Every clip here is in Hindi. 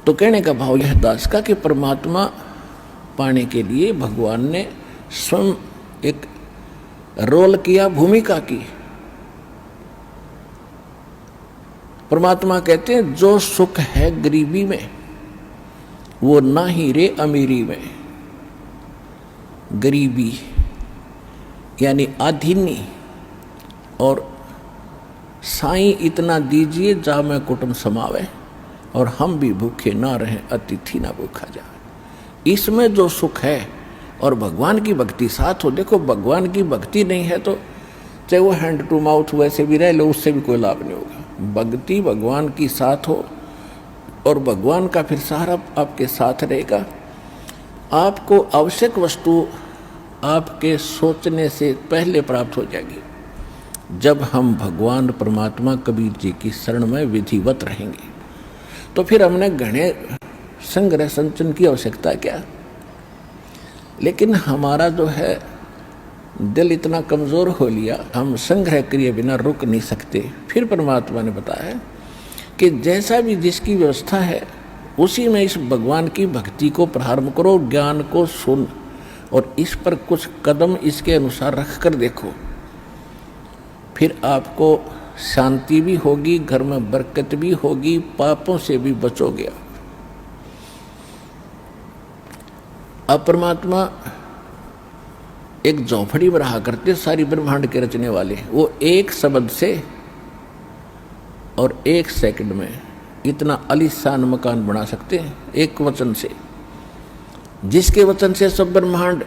तो कहने का भाव यह दास का कि परमात्मा पाने के लिए भगवान ने स्वयं एक रोल किया, भूमिका की। परमात्मा कहते हैं जो सुख है गरीबी में वो ना ही रे अमीरी में। गरीबी यानी आधीनी, और साईं इतना दीजिए जा मैं कुटुंब समावे, और हम भी भूखे ना रहें अतिथि ना भूखा जाए। इसमें जो सुख है और भगवान की भक्ति साथ हो। देखो भगवान की भक्ति नहीं है तो चाहे वो हैंड टू माउथ वैसे भी रह लो, उससे भी कोई लाभ नहीं होगा। भक्ति भगवान की साथ हो और भगवान का फिर सहारा आपके साथ रहेगा। आपको आवश्यक वस्तु आपके सोचने से पहले प्राप्त हो जाएगी जब हम भगवान परमात्मा कबीर जी की शरण में विधिवत रहेंगे। तो फिर हमने घने संग्रह संचन की आवश्यकता क्या। लेकिन हमारा जो है दिल इतना कमज़ोर हो लिया, हम संग्रह किए बिना रुक नहीं सकते। फिर परमात्मा ने बताया कि जैसा भी जिसकी व्यवस्था है उसी में इस भगवान की भक्ति को प्रारंभ करो, ज्ञान को सुन, और इस पर कुछ कदम इसके अनुसार रख कर देखो। फिर आपको शांति भी होगी, घर में बरकत भी होगी, पापों से भी बचोगे। अब परमात्मा एक झोपड़ी में रहा करते सारी ब्रह्मांड के रचने वाले, वो एक शब्द से और एक सेकंड में इतना आलीशान मकान बना सकते हैं, एक वचन से, जिसके वचन से सब ब्रह्मांड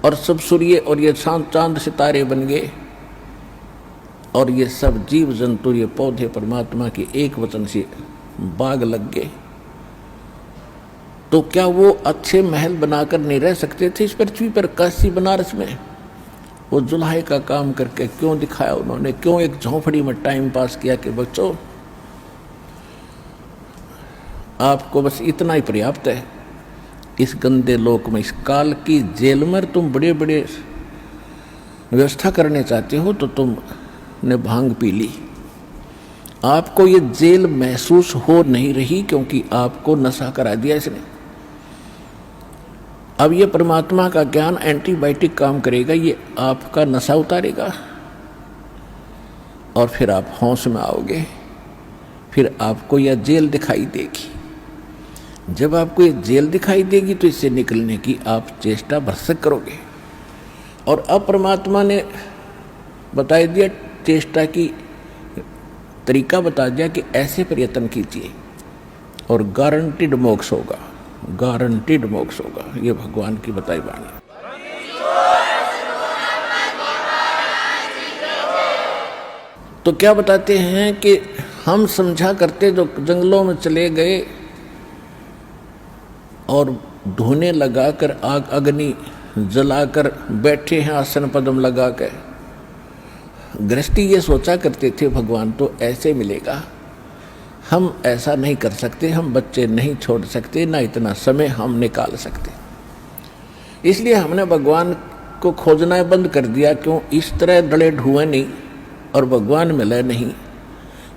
और सब सूर्य और ये चांद सितारे बन गए, और ये सब जीव जंतु ये पौधे परमात्मा के एक वचन से बाग लग गए। तो क्या वो अच्छे महल बनाकर नहीं रह सकते थे इस पृथ्वी पर? काशी बनारस में वो जुल्हे का काम करके क्यों दिखाया उन्होंने? क्यों एक झोंपड़ी में टाइम पास किया कि बच्चों आपको बस इतना ही पर्याप्त है। इस गंदे लोक में, इस काल की जेल में तुम बड़े बड़े व्यवस्था करने चाहते हो तो तुमने भांग पी ली। आपको ये जेल महसूस हो नहीं रही क्योंकि आपको नशा करा दिया इसने। अब ये परमात्मा का ज्ञान एंटीबायोटिक काम करेगा, ये आपका नशा उतारेगा और फिर आप होश में आओगे। फिर आपको यह जेल दिखाई देगी। जब आपको ये जेल दिखाई देगी तो इससे निकलने की आप चेष्टा भरसक करोगे। और अब परमात्मा ने बता दिया, चेष्टा की तरीका बता दिया कि ऐसे प्रयत्न कीजिए और गारंटीड मोक्ष होगा, गारंटीड मोक्ष होगा। ये भगवान की बताई वाणी। तो क्या बताते हैं कि हम समझा करते जो जंगलों में चले गए और धोने लगाकर आग अग्नि जलाकर बैठे हैं आसन पद्म लगाकर, गृहस्थी ये सोचा करते थे भगवान तो ऐसे मिलेगा। हम ऐसा नहीं कर सकते, हम बच्चे नहीं छोड़ सकते, ना इतना समय हम निकाल सकते। इसलिए हमने भगवान को खोजना बंद कर दिया। क्यों? इस तरह डले ढुए नहीं और भगवान मिले नहीं।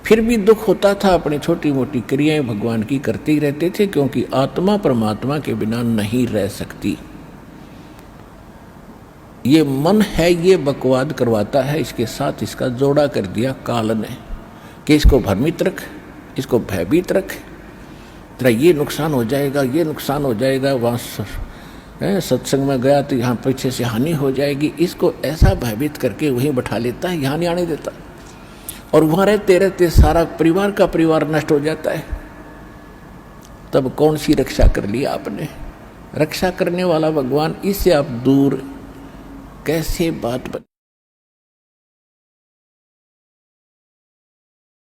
फिर भी दुख होता था, अपनी छोटी मोटी क्रियाएं भगवान की करते ही रहते थे, क्योंकि आत्मा परमात्मा के बिना नहीं रह सकती। ये मन है, ये बकवाद करवाता है, इसके साथ इसका जोड़ा कर दिया काल ने कि इसको भ्रमित रख, इसको भयभीत रख, तेरा ये नुकसान हो जाएगा, ये नुकसान हो जाएगा। वहाँ सत्संग में गया तो यहाँ पीछे से हानि हो जाएगी। इसको ऐसा भयभीत करके वहीं बैठा लेता है, यहाँ नहीं आने देता, और वहाँ रहते रहते सारा परिवार का परिवार नष्ट हो जाता है। तब कौन सी रक्षा कर ली आपने? रक्षा करने वाला भगवान, इससे आप दूर कैसे बात बता।